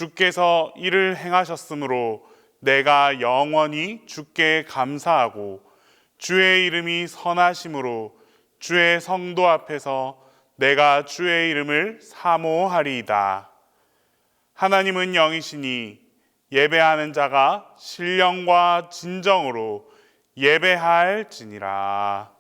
주께서 이를 행하셨으므로 내가 영원히 주께 감사하고 주의 이름이 선하심으로 주의 성도 앞에서 내가 주의 이름을 사모하리이다. 하나님은 영이시니 예배하는 자가 신령과 진정으로 예배할지니라.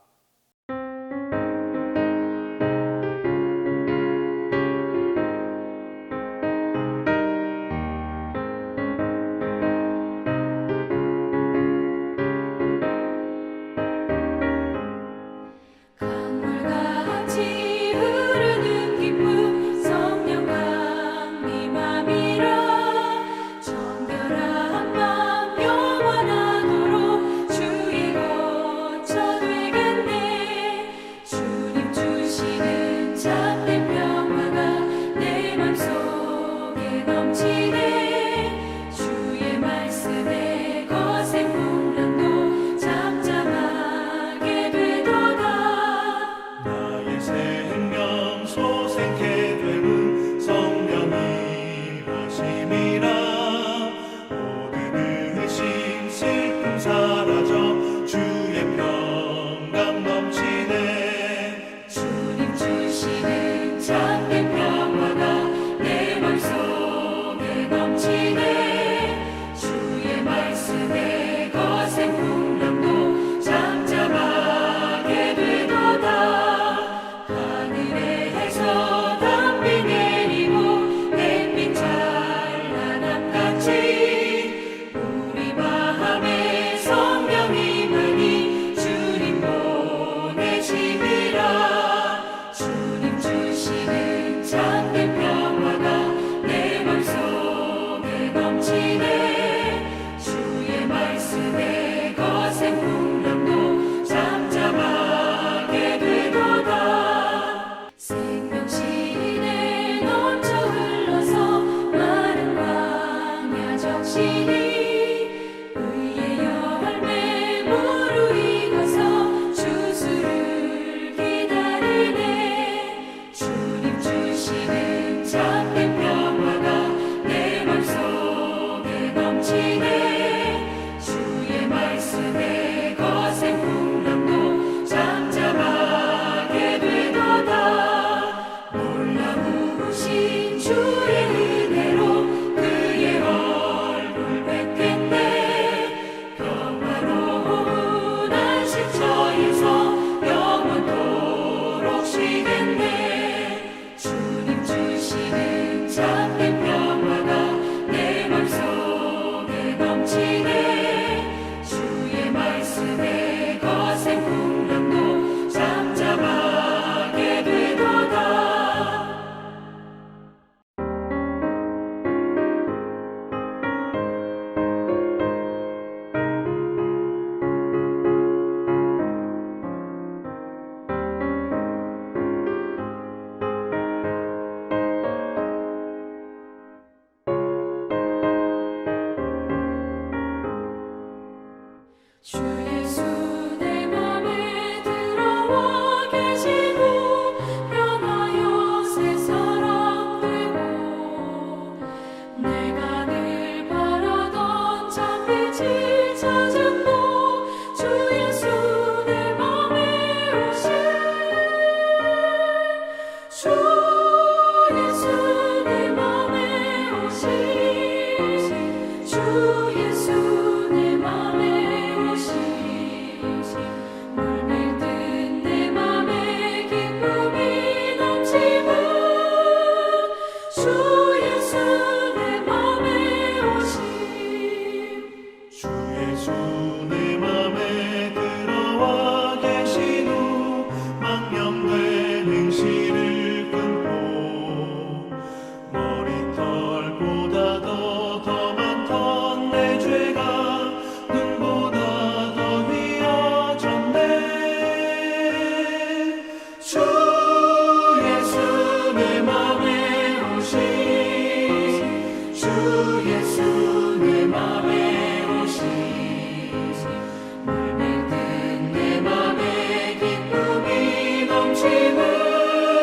물밀듯 내 맘에 기쁨이 넘치는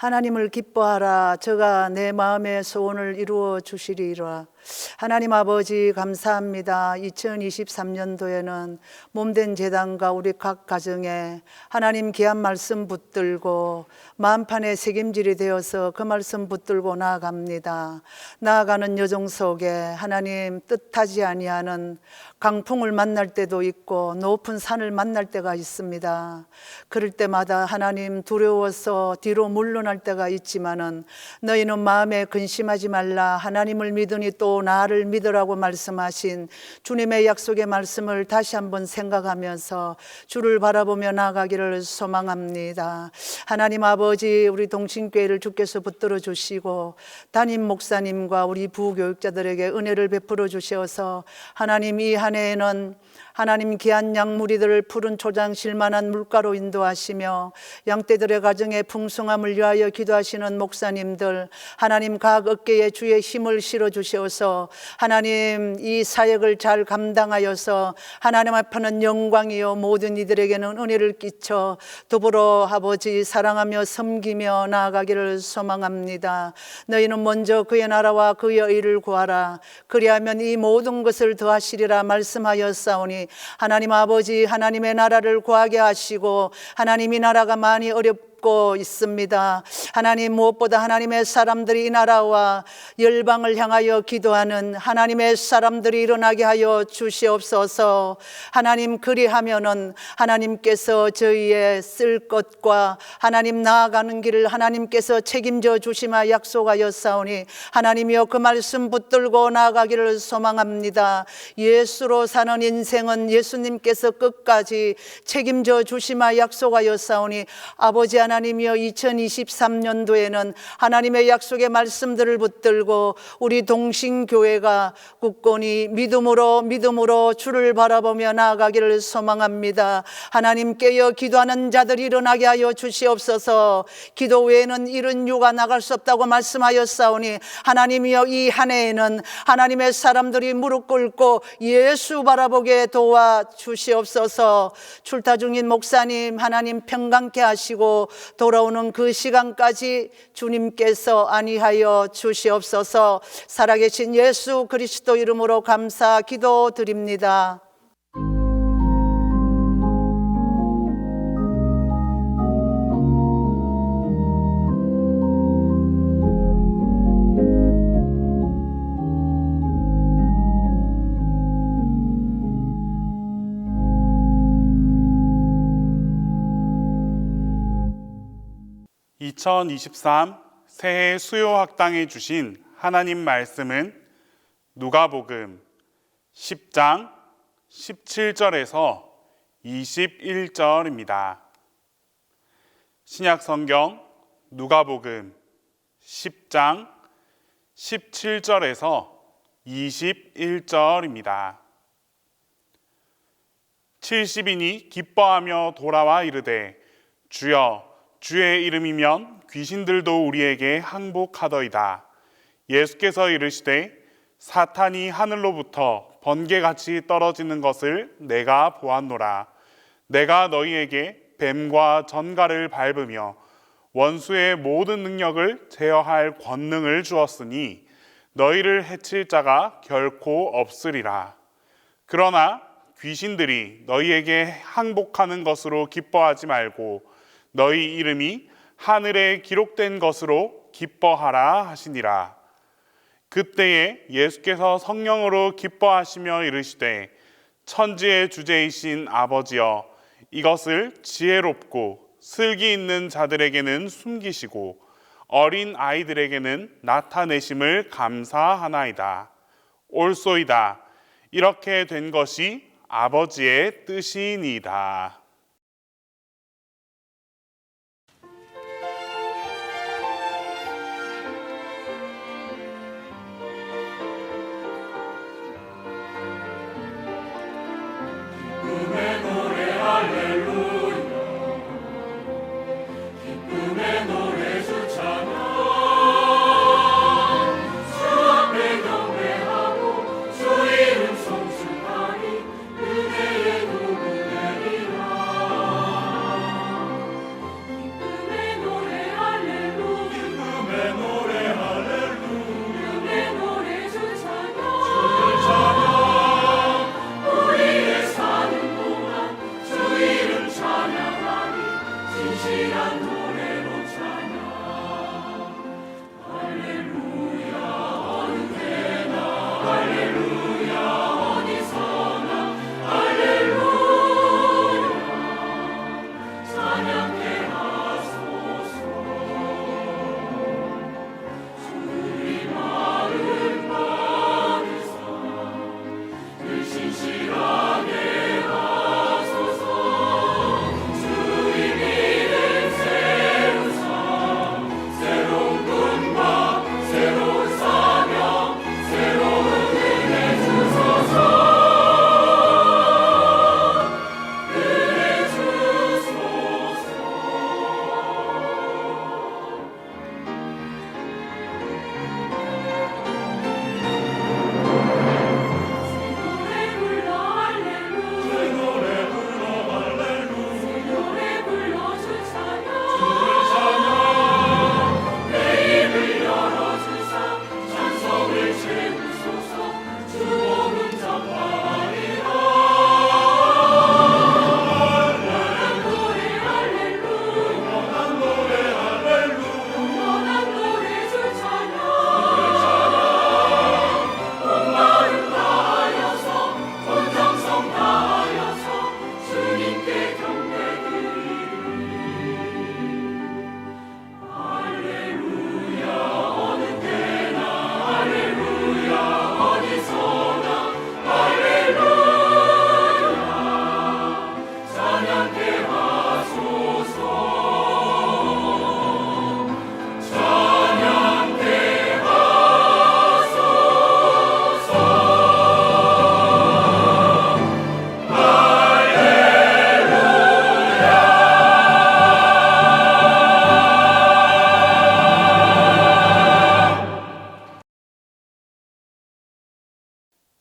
하나님을 기뻐하라. 저가 내 마음의 소원을 이루어 주시리라. 하나님 아버지 감사합니다. 2023년도에는 몸된 제단과 우리 각 가정에 하나님 귀한 말씀 붙들고 만판의 책임질이 되어서 그 말씀 붙들고 나아갑니다. 나아가는 여정 속에 하나님 뜻하지 아니하는 강풍을 만날 때도 있고 높은 산을 만날 때가 있습니다. 그럴 때마다 하나님 두려워서 뒤로 물러날 때가 있지만은 너희는 마음에 근심하지 말라. 하나님을 믿으니 또 나를 믿으라고 말씀하신 주님의 약속의 말씀을 다시 한번 생각하면서 주를 바라보며 나아가기를 소망합니다. 하나님 아버지, 우리 동신교회를 주께서 붙들어 주시고 담임 목사님과 우리 부교육자들에게 은혜를 베풀어 주셔서 하나님 이 한 해에는 하나님 귀한 양무리들을 푸른 초장실만한 물가로 인도하시며 양떼들의 가정의 풍성함을 위하여 기도하시는 목사님들, 하나님 각 어깨에 주의 힘을 실어 주셔서 하나님 이 사역을 잘 감당하여서 하나님 앞에는 영광이요 모든 이들에게는 은혜를 끼쳐 더불어 아버지 사랑하며 섬기며 나아가기를 소망합니다. 너희는 먼저 그의 나라와 그의 의를 구하라. 그리하면 이 모든 것을 더하시리라 말씀하였사오니 하나님 아버지, 하나님의 나라를 구하게 하시고 하나님이 나라가 많이 어렵고 있습니다. 하나님 무엇보다 하나님의 사람들이 이 나라와 열방을 향하여 기도하는 하나님의 사람들이 일어나게 하여 주시옵소서. 하나님 그리하면은 하나님께서 저희의 쓸 것과 하나님 나아가는 길을 하나님께서 책임져 주시마 약속하였사오니 하나님이여 그 말씀 붙들고 나아가기를 소망합니다. 예수로 사는 인생은 예수님께서 끝까지 책임져 주시마 약속하였사오니 아버지 하나님이여 2023년도에는 하나님의 약속의 말씀들을 붙들고 우리 동신교회가 굳건히 믿음으로 주를 바라보며 나아가기를 소망합니다. 하나님 깨어 기도하는 자들이 일어나게 하여 주시옵소서. 기도 외에는 이른 유가 나갈 수 없다고 말씀하였사오니 하나님이여 이 한 해에는 하나님의 사람들이 무릎 꿇고 예수 바라보게 도와주시옵소서. 출타 중인 목사님 하나님 평강케 하시고 돌아오는 그 시간까지 주님께서 안위하여 주시옵소서. 살아계신 예수 그리스도 이름으로 감사 기도드립니다. (2023) 새해 수요 학당에 주신 하나님 말씀은 누가복음 10장 17절에서 21절입니다. 신약성경 누가복음 10장 17절에서 21절입니다. 70인이 기뻐하며 돌아와 이르되 주여 주의 이름이면 귀신들도 우리에게 항복하더이다. 예수께서 이르시되 사탄이 하늘로부터 번개같이 떨어지는 것을 내가 보았노라. 내가 너희에게 뱀과 전갈을 밟으며 원수의 모든 능력을 제어할 권능을 주었으니 너희를 해칠 자가 결코 없으리라. 그러나 귀신들이 너희에게 항복하는 것으로 기뻐하지 말고 너희 이름이 하늘에 기록된 것으로 기뻐하라 하시니라. 그때에 예수께서 성령으로 기뻐하시며 이르시되 천지의 주제이신 아버지여, 이것을 지혜롭고 슬기 있는 자들에게는 숨기시고 어린 아이들에게는 나타내심을 감사하나이다. 옳소이다. 이렇게 된 것이 아버지의 뜻이니이다.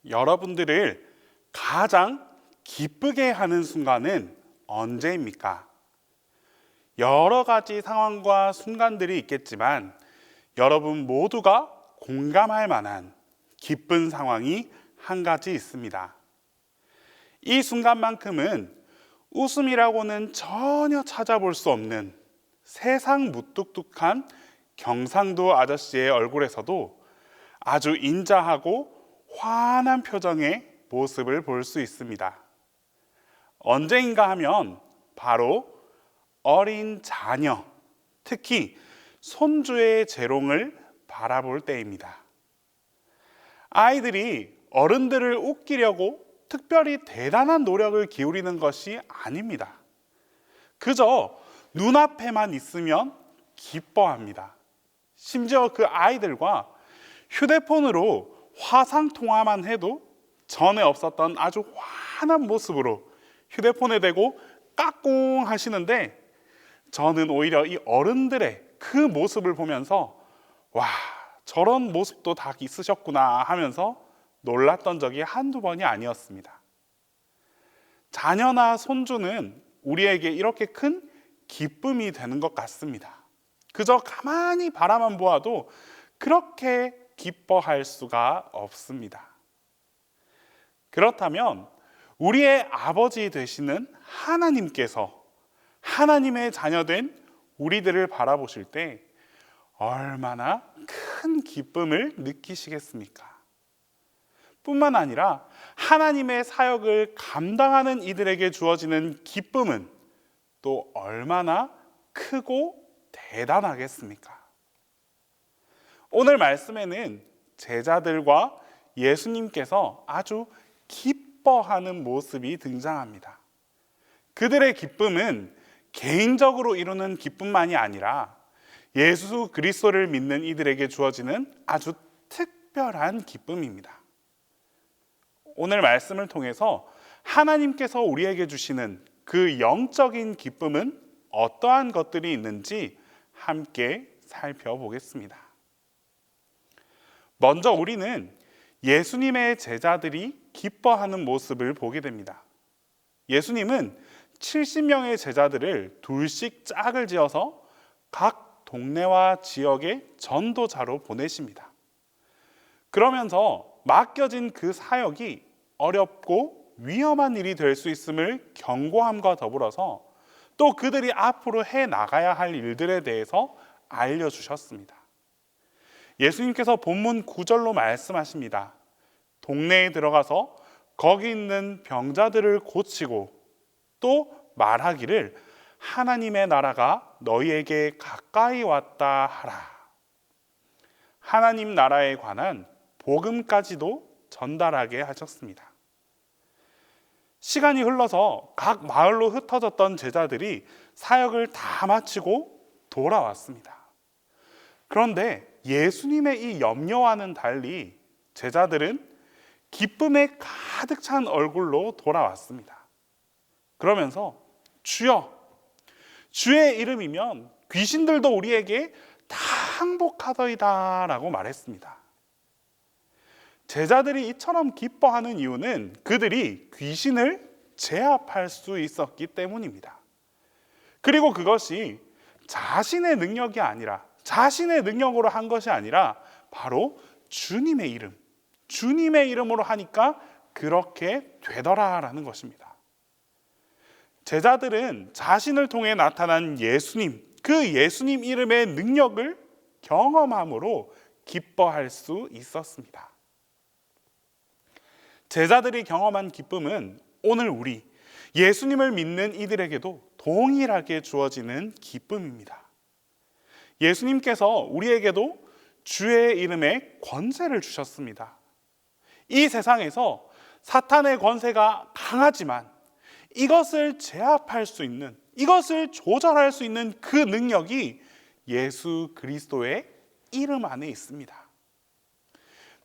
여러분들을 가장 기쁘게 하는 순간은 언제입니까? 여러 가지 상황과 순간들이 있겠지만 여러분 모두가 공감할 만한 기쁜 상황이 한 가지 있습니다. 이 순간만큼은 웃음이라고는 전혀 찾아볼 수 없는 세상 무뚝뚝한 경상도 아저씨의 얼굴에서도 아주 인자하고 환한 표정의 모습을 볼 수 있습니다. 언제인가 하면 바로 어린 자녀, 특히 손주의 재롱을 바라볼 때입니다. 아이들이 어른들을 웃기려고 특별히 대단한 노력을 기울이는 것이 아닙니다. 그저 눈앞에만 있으면 기뻐합니다. 심지어 그 아이들과 휴대폰으로 화상통화만 해도 전에 없었던 아주 환한 모습으로 휴대폰에 대고 까꿍 하시는데 저는 오히려 이 어른들의 그 모습을 보면서 와, 저런 모습도 다 있으셨구나 하면서 놀랐던 적이 한두 번이 아니었습니다. 자녀나 손주는 우리에게 이렇게 큰 기쁨이 되는 것 같습니다. 그저 가만히 바라만 보아도 그렇게 기뻐할 수가 없습니다. 그렇다면 우리의 아버지 되시는 하나님께서 하나님의 자녀된 우리들을 바라보실 때 얼마나 큰 기쁨을 느끼시겠습니까? 뿐만 아니라 하나님의 사역을 감당하는 이들에게 주어지는 기쁨은 또 얼마나 크고 대단하겠습니까? 오늘 말씀에는 제자들과 예수님께서 아주 기뻐하는 모습이 등장합니다. 그들의 기쁨은 개인적으로 이루는 기쁨만이 아니라 예수 그리스도를 믿는 이들에게 주어지는 아주 특별한 기쁨입니다. 오늘 말씀을 통해서 하나님께서 우리에게 주시는 그 영적인 기쁨은 어떠한 것들이 있는지 함께 살펴보겠습니다. 먼저 우리는 예수님의 제자들이 기뻐하는 모습을 보게 됩니다. 예수님은 70명의 제자들을 둘씩 짝을 지어서 각 동네와 지역의 전도자로 보내십니다. 그러면서 맡겨진 그 사역이 어렵고 위험한 일이 될 수 있음을 경고함과 더불어서 또 그들이 앞으로 해 나가야 할 일들에 대해서 알려주셨습니다. 예수님께서 본문 9절로 말씀하십니다. 동네에 들어가서 거기 있는 병자들을 고치고 또 말하기를 하나님의 나라가 너희에게 가까이 왔다 하라. 하나님 나라에 관한 복음까지도 전달하게 하셨습니다. 시간이 흘러서 각 마을로 흩어졌던 제자들이 사역을 다 마치고 돌아왔습니다. 그런데 예수님의 이 염려와는 달리 제자들은 기쁨에 가득 찬 얼굴로 돌아왔습니다. 그러면서 주여, 주의 이름이면 귀신들도 우리에게 다 항복하더이다 라고 말했습니다. 제자들이 이처럼 기뻐하는 이유는 그들이 귀신을 제압할 수 있었기 때문입니다. 그리고 그것이 자신의 능력이 아니라, 자신의 능력으로 한 것이 아니라 바로 주님의 이름, 주님의 이름으로 하니까 그렇게 되더라라는 것입니다. 제자들은 자신을 통해 나타난 예수님, 그 예수님 이름의 능력을 경험함으로 기뻐할 수 있었습니다. 제자들이 경험한 기쁨은 오늘 우리 예수님을 믿는 이들에게도 동일하게 주어지는 기쁨입니다. 예수님께서 우리에게도 주의 이름에 권세를 주셨습니다. 이 세상에서 사탄의 권세가 강하지만 이것을 제압할 수 있는, 이것을 조절할 수 있는 그 능력이 예수 그리스도의 이름 안에 있습니다.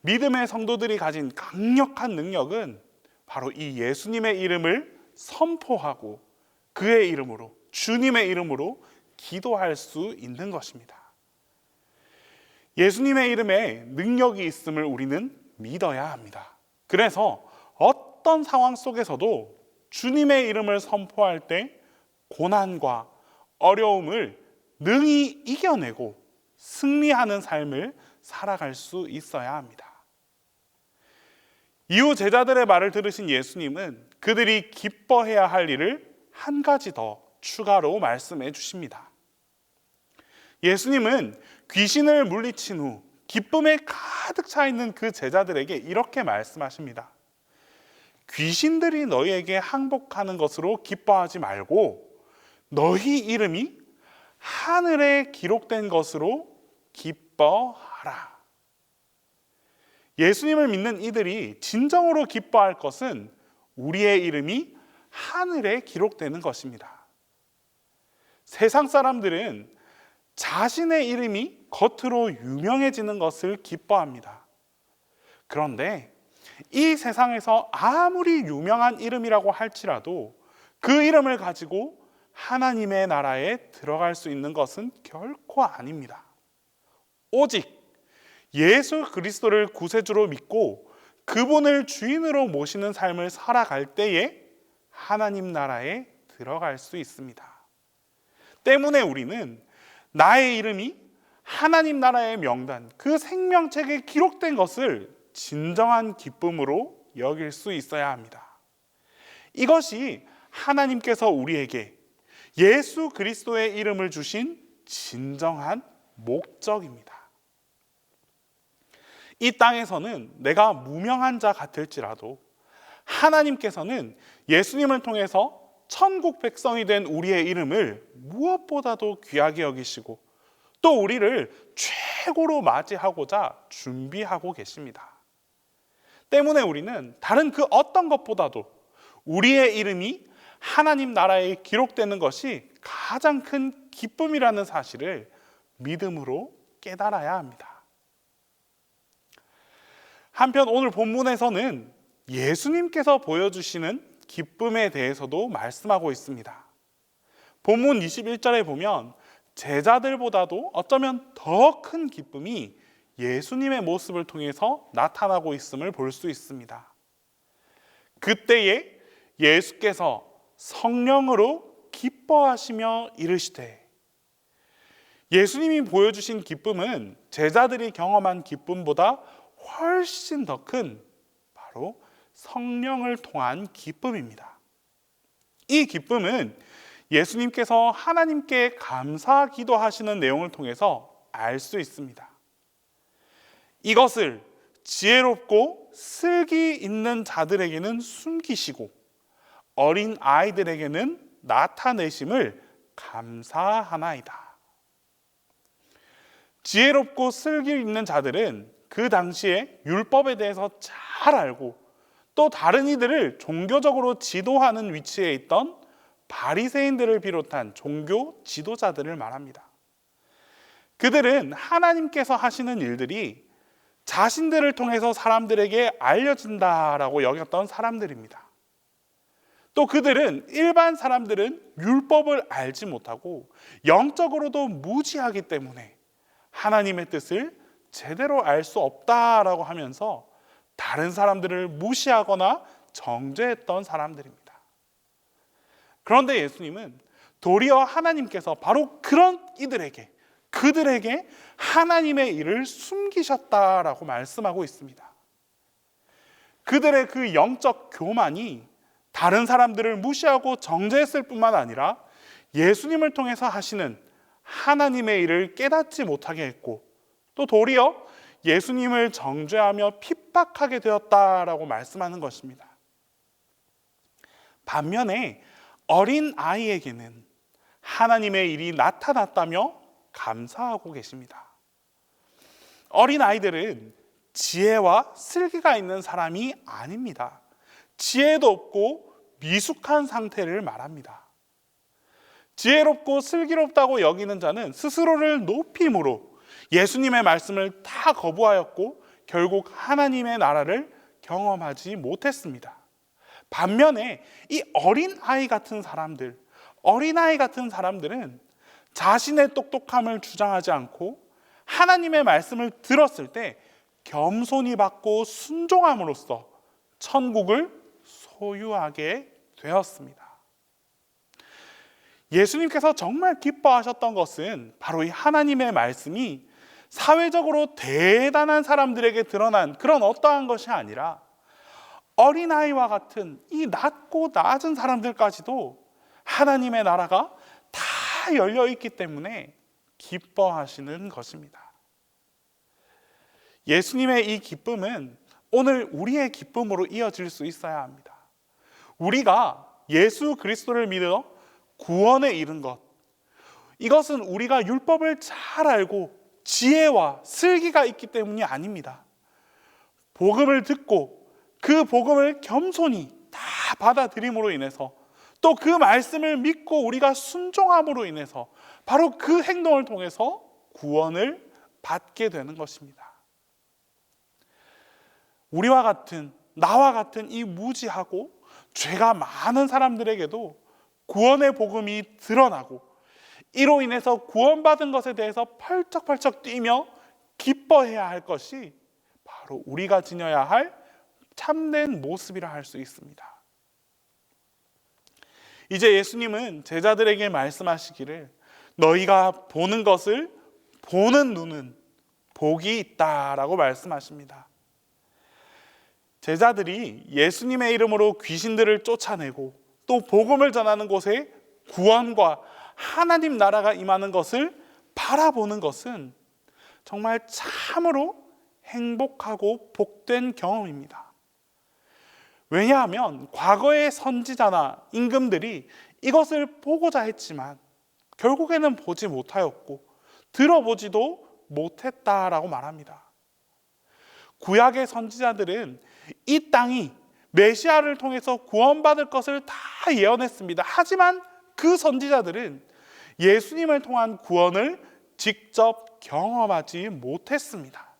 믿음의 성도들이 가진 강력한 능력은 바로 이 예수님의 이름을 선포하고 그의 이름으로, 주님의 이름으로 기도할 수 있는 것입니다. 예수님의 이름에 능력이 있음을 우리는 믿어야 합니다. 그래서 어떤 상황 속에서도 주님의 이름을 선포할 때 고난과 어려움을 능히 이겨내고 승리하는 삶을 살아갈 수 있어야 합니다. 이후 제자들의 말을 들으신 예수님은 그들이 기뻐해야 할 일을 한 가지 더 추가로 말씀해 주십니다. 예수님은 귀신을 물리친 후 기쁨에 가득 차 있는 그 제자들에게 이렇게 말씀하십니다. 귀신들이 너희에게 항복하는 것으로 기뻐하지 말고 너희 이름이 하늘에 기록된 것으로 기뻐하라. 예수님을 믿는 이들이 진정으로 기뻐할 것은 우리의 이름이 하늘에 기록되는 것입니다. 세상 사람들은 자신의 이름이 겉으로 유명해지는 것을 기뻐합니다. 그런데 이 세상에서 아무리 유명한 이름이라고 할지라도 그 이름을 가지고 하나님의 나라에 들어갈 수 있는 것은 결코 아닙니다. 오직 예수 그리스도를 구세주로 믿고 그분을 주인으로 모시는 삶을 살아갈 때에 하나님 나라에 들어갈 수 있습니다. 때문에 우리는 나의 이름이 하나님 나라의 명단, 그 생명책에 기록된 것을 진정한 기쁨으로 여길 수 있어야 합니다. 이것이 하나님께서 우리에게 예수 그리스도의 이름을 주신 진정한 목적입니다. 이 땅에서는 내가 무명한 자 같을지라도 하나님께서는 예수님을 통해서 천국 백성이 된 우리의 이름을 무엇보다도 귀하게 여기시고 또 우리를 최고로 맞이하고자 준비하고 계십니다. 때문에 우리는 다른 그 어떤 것보다도 우리의 이름이 하나님 나라에 기록되는 것이 가장 큰 기쁨이라는 사실을 믿음으로 깨달아야 합니다. 한편 오늘 본문에서는 예수님께서 보여주시는 기쁨에 대해서도 말씀하고 있습니다. 본문 21절에 보면 제자들보다도 어쩌면 더 큰 기쁨이 예수님의 모습을 통해서 나타나고 있음을 볼 수 있습니다. 그때에 예수께서 성령으로 기뻐하시며 이르시되, 예수님이 보여주신 기쁨은 제자들이 경험한 기쁨보다 훨씬 더 큰 바로 성령을 통한 기쁨입니다. 이 기쁨은 예수님께서 하나님께 감사 기도하시는 내용을 통해서 알 수 있습니다. 이것을 지혜롭고 슬기 있는 자들에게는 숨기시고 어린 아이들에게는 나타내심을 감사하나이다. 지혜롭고 슬기 있는 자들은 그 당시에 율법에 대해서 잘 알고 또 다른 이들을 종교적으로 지도하는 위치에 있던 바리새인들을 비롯한 종교 지도자들을 말합니다. 그들은 하나님께서 하시는 일들이 자신들을 통해서 사람들에게 알려진다라고 여겼던 사람들입니다. 또 그들은 일반 사람들은 율법을 알지 못하고 영적으로도 무지하기 때문에 하나님의 뜻을 제대로 알 수 없다라고 하면서 다른 사람들을 무시하거나 정죄했던 사람들입니다. 그런데 예수님은 도리어 하나님께서 바로 그런 이들에게, 그들에게 하나님의 일을 숨기셨다라고 말씀하고 있습니다. 그들의 그 영적 교만이 다른 사람들을 무시하고 정죄했을 뿐만 아니라 예수님을 통해서 하시는 하나님의 일을 깨닫지 못하게 했고 또 도리어 예수님을 정죄하며 핍박하게 되었다라고 말씀하는 것입니다. 반면에 어린 아이에게는 하나님의 일이 나타났다며 감사하고 계십니다. 어린 아이들은 지혜와 슬기가 있는 사람이 아닙니다. 지혜도 없고 미숙한 상태를 말합니다. 지혜롭고 슬기롭다고 여기는 자는 스스로를 높임으로 예수님의 말씀을 다 거부하였고 결국 하나님의 나라를 경험하지 못했습니다. 반면에 이 어린아이 같은 사람들은 자신의 똑똑함을 주장하지 않고 하나님의 말씀을 들었을 때 겸손히 받고 순종함으로써 천국을 소유하게 되었습니다. 예수님께서 정말 기뻐하셨던 것은 바로 이 하나님의 말씀이 사회적으로 대단한 사람들에게 드러난 그런 어떠한 것이 아니라 어린아이와 같은 이 낮고 낮은 사람들까지도 하나님의 나라가 다 열려 있기 때문에 기뻐하시는 것입니다. 예수님의 이 기쁨은 오늘 우리의 기쁨으로 이어질 수 있어야 합니다. 우리가 예수 그리스도를 믿어 구원에 이른 것, 이것은 우리가 율법을 잘 알고 지혜와 슬기가 있기 때문이 아닙니다. 복음을 듣고 그 복음을 겸손히 다 받아들임으로 인해서 또 그 말씀을 믿고 우리가 순종함으로 인해서 바로 그 행동을 통해서 구원을 받게 되는 것입니다. 나와 같은 이 무지하고 죄가 많은 사람들에게도 구원의 복음이 드러나고 이로 인해서 구원받은 것에 대해서 펄쩍펄쩍 뛰며 기뻐해야 할 것이 바로 우리가 지녀야 할 참된 모습이라 할 수 있습니다. 이제 예수님은 제자들에게 말씀하시기를 너희가 보는 것을 보는 눈은 복이 있다라고 말씀하십니다. 제자들이 예수님의 이름으로 귀신들을 쫓아내고 또 복음을 전하는 곳에 구원과 하나님 나라가 임하는 것을 바라보는 것은 정말 참으로 행복하고 복된 경험입니다. 왜냐하면 과거의 선지자나 임금들이 이것을 보고자 했지만 결국에는 보지 못하였고 들어보지도 못했다라고 말합니다. 구약의 선지자들은 이 땅이 메시아를 통해서 구원받을 것을 다 예언했습니다. 하지만 그 선지자들은 예수님을 통한 구원을 직접 경험하지 못했습니다.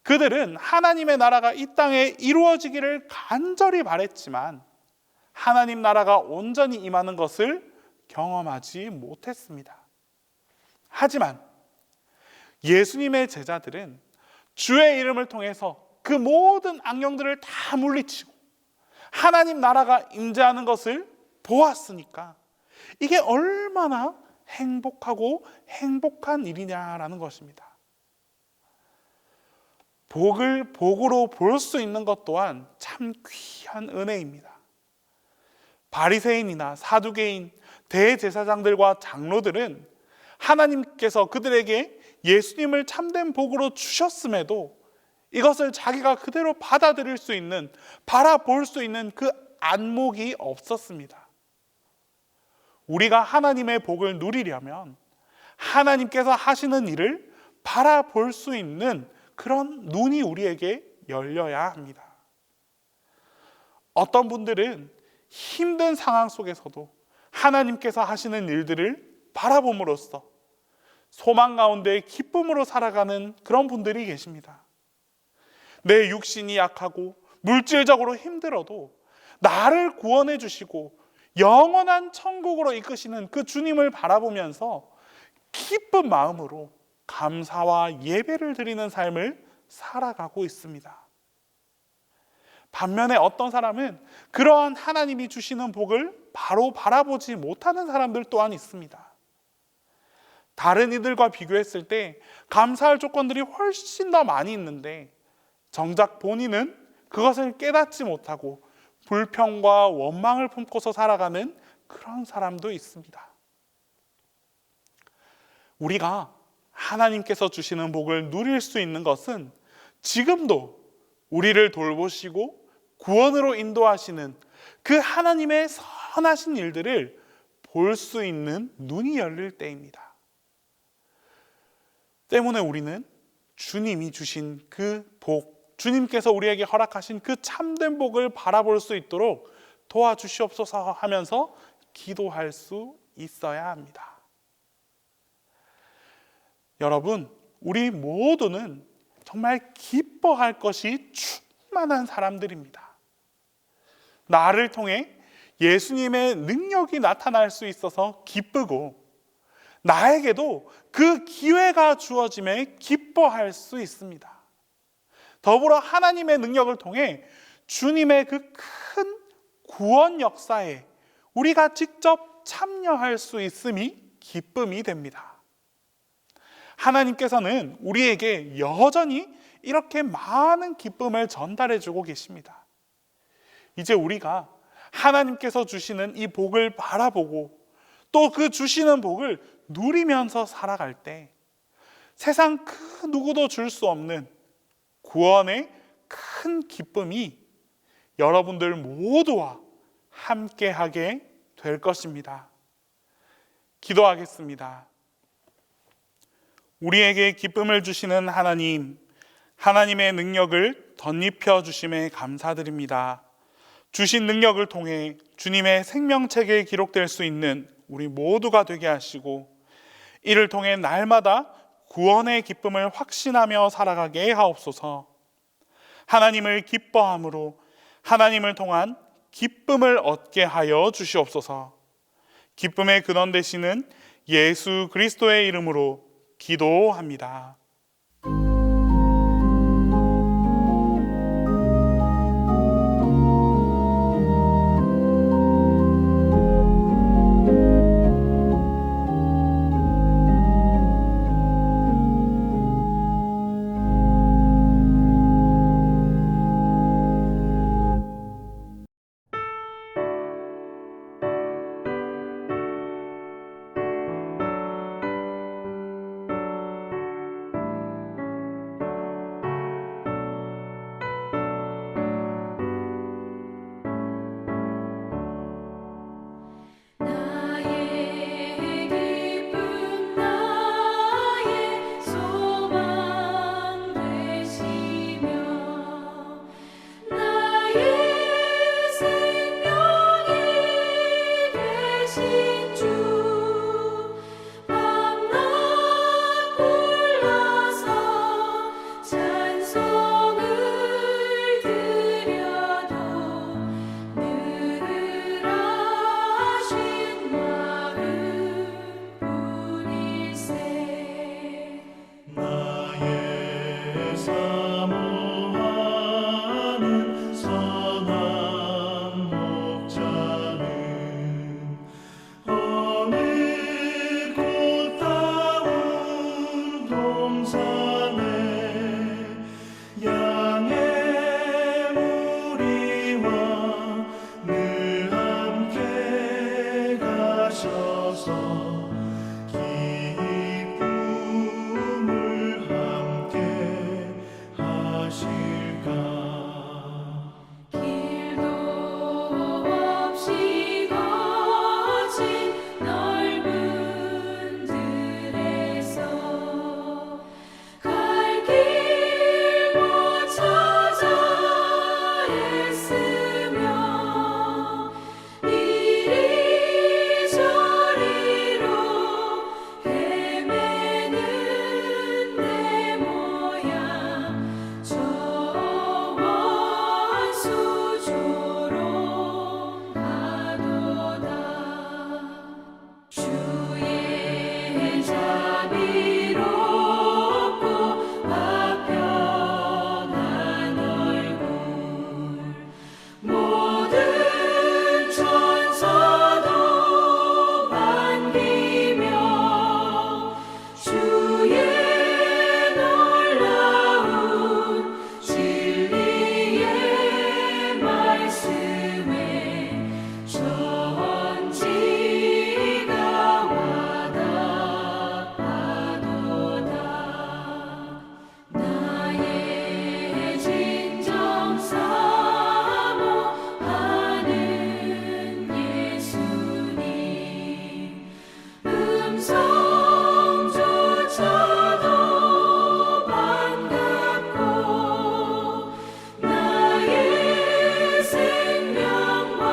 그들은 하나님의 나라가 이 땅에 이루어지기를 간절히 바랬지만 하나님 나라가 온전히 임하는 것을 경험하지 못했습니다. 하지만 예수님의 제자들은 주의 이름을 통해서 그 모든 악령들을 다 물리치고 하나님 나라가 임재하는 것을 보았으니까 이게 얼마나 행복하고 행복한 일이냐라는 것입니다. 복을 복으로 볼 수 있는 것 또한 참 귀한 은혜입니다. 바리새인이나 사두개인, 대제사장들과 장로들은 하나님께서 그들에게 예수님을 참된 복으로 주셨음에도 이것을 자기가 그대로 받아들일 수 있는, 바라볼 수 있는 그 안목이 없었습니다. 우리가 하나님의 복을 누리려면 하나님께서 하시는 일을 바라볼 수 있는 그런 눈이 우리에게 열려야 합니다. 어떤 분들은 힘든 상황 속에서도 하나님께서 하시는 일들을 바라봄으로써 소망 가운데 기쁨으로 살아가는 그런 분들이 계십니다. 내 육신이 약하고 물질적으로 힘들어도 나를 구원해 주시고 영원한 천국으로 이끄시는 그 주님을 바라보면서 기쁜 마음으로 감사와 예배를 드리는 삶을 살아가고 있습니다. 반면에 어떤 사람은 그러한 하나님이 주시는 복을 바로 바라보지 못하는 사람들 또한 있습니다. 다른 이들과 비교했을 때 감사할 조건들이 훨씬 더 많이 있는데 정작 본인은 그것을 깨닫지 못하고 불평과 원망을 품고서 살아가는 그런 사람도 있습니다. 우리가 하나님께서 주시는 복을 누릴 수 있는 것은 지금도 우리를 돌보시고 구원으로 인도하시는 그 하나님의 선하신 일들을 볼 수 있는 눈이 열릴 때입니다. 때문에 우리는 주님이 주신 그 복, 주님께서 우리에게 허락하신 그 참된 복을 바라볼 수 있도록 도와주시옵소서 하면서 기도할 수 있어야 합니다. 여러분, 우리 모두는 정말 기뻐할 것이 충만한 사람들입니다. 나를 통해 예수님의 능력이 나타날 수 있어서 기쁘고 나에게도 그 기회가 주어짐에 기뻐할 수 있습니다. 더불어 하나님의 능력을 통해 주님의 그 큰 구원 역사에 우리가 직접 참여할 수 있음이 기쁨이 됩니다. 하나님께서는 우리에게 여전히 이렇게 많은 기쁨을 전달해 주고 계십니다. 이제 우리가 하나님께서 주시는 이 복을 바라보고 또 그 주시는 복을 누리면서 살아갈 때 세상 그 누구도 줄 수 없는 구원의 큰 기쁨이 여러분들 모두와 함께하게 될 것입니다. 기도하겠습니다. 우리에게 기쁨을 주시는 하나님, 하나님의 능력을 덧입혀 주심에 감사드립니다. 주신 능력을 통해 주님의 생명책에 기록될 수 있는 우리 모두가 되게 하시고 이를 통해 날마다 구원의 기쁨을 확신하며 살아가게 하옵소서. 하나님을 기뻐함으로 하나님을 통한 기쁨을 얻게 하여 주시옵소서. 기쁨의 근원 되시는 예수 그리스도의 이름으로 기도합니다. 쓰며 이리저리로 헤매는 내 모양 저 원수 조롱하도다. 주의 자비롭고 화평한 얼굴 모든 천사도 반기며 주의 놀라운 진리의 말씀에 전지가 와닿아도다. 나의 진정 사모하는 예수님 음성조차도 반갑고 나의 생명과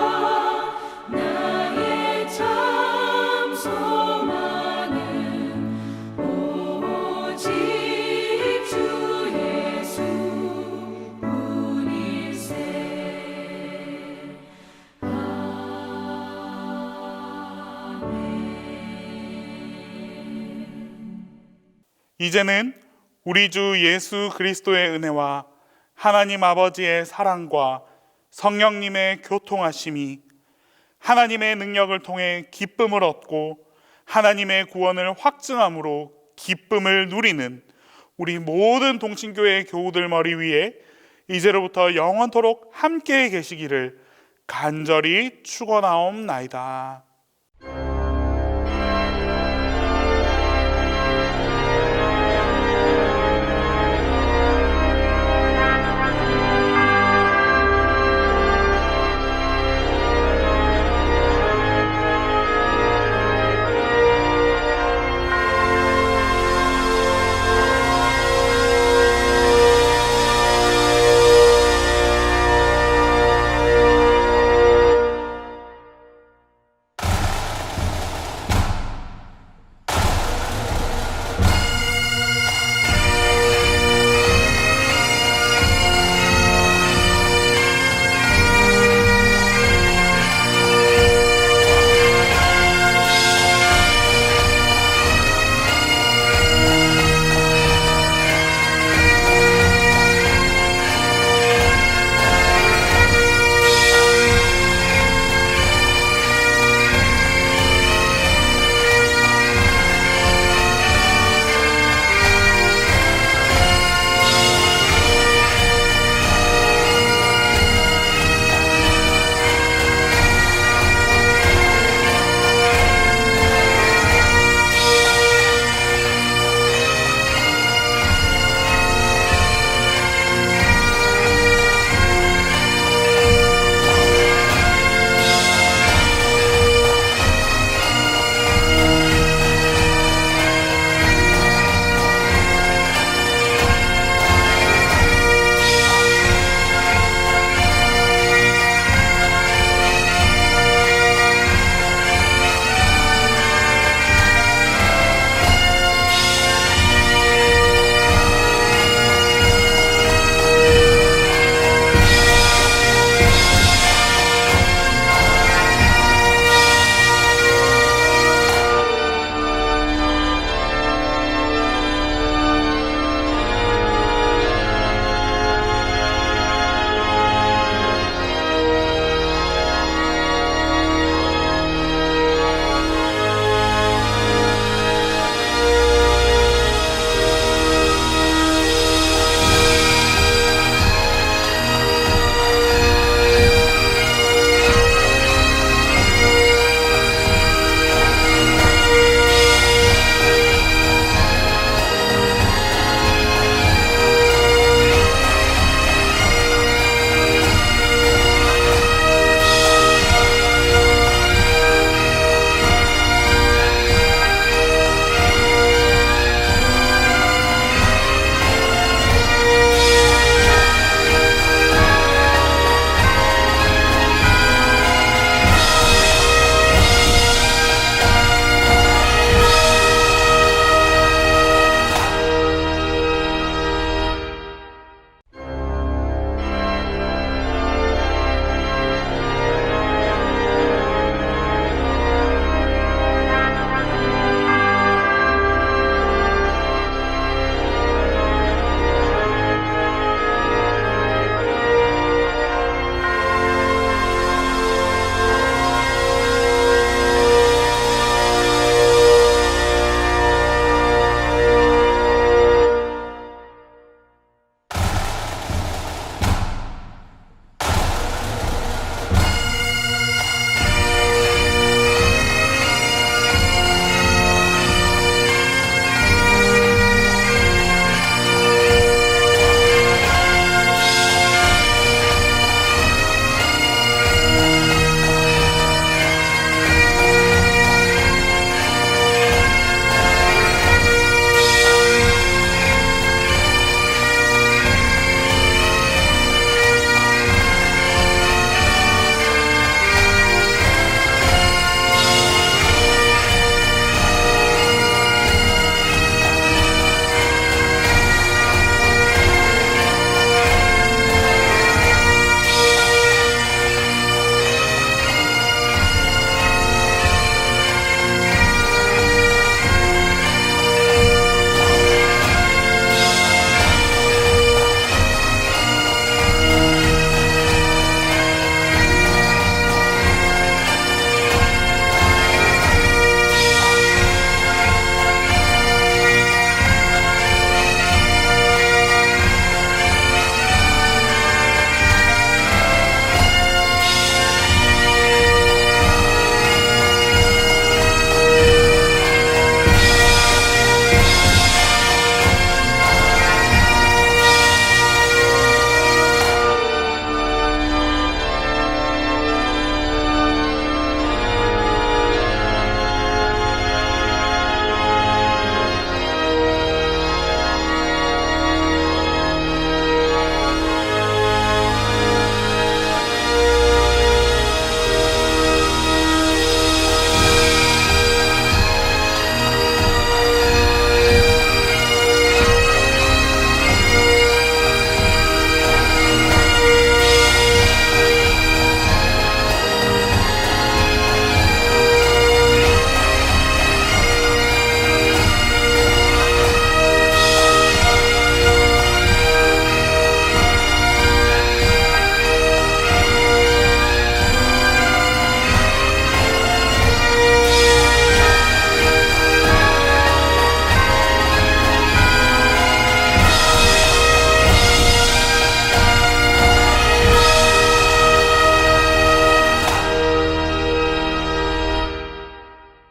나의 참 소망은 오직 주 예수뿐일세. 이제는 우리 주 예수 그리스도의 은혜와 하나님 아버지의 사랑과 성령님의 교통하심이 하나님의 능력을 통해 기쁨을 얻고 하나님의 구원을 확증함으로 기쁨을 누리는 우리 모든 동신교회 교우들 머리 위에 이제로부터 영원토록 함께 계시기를 간절히 축원하옵나이다.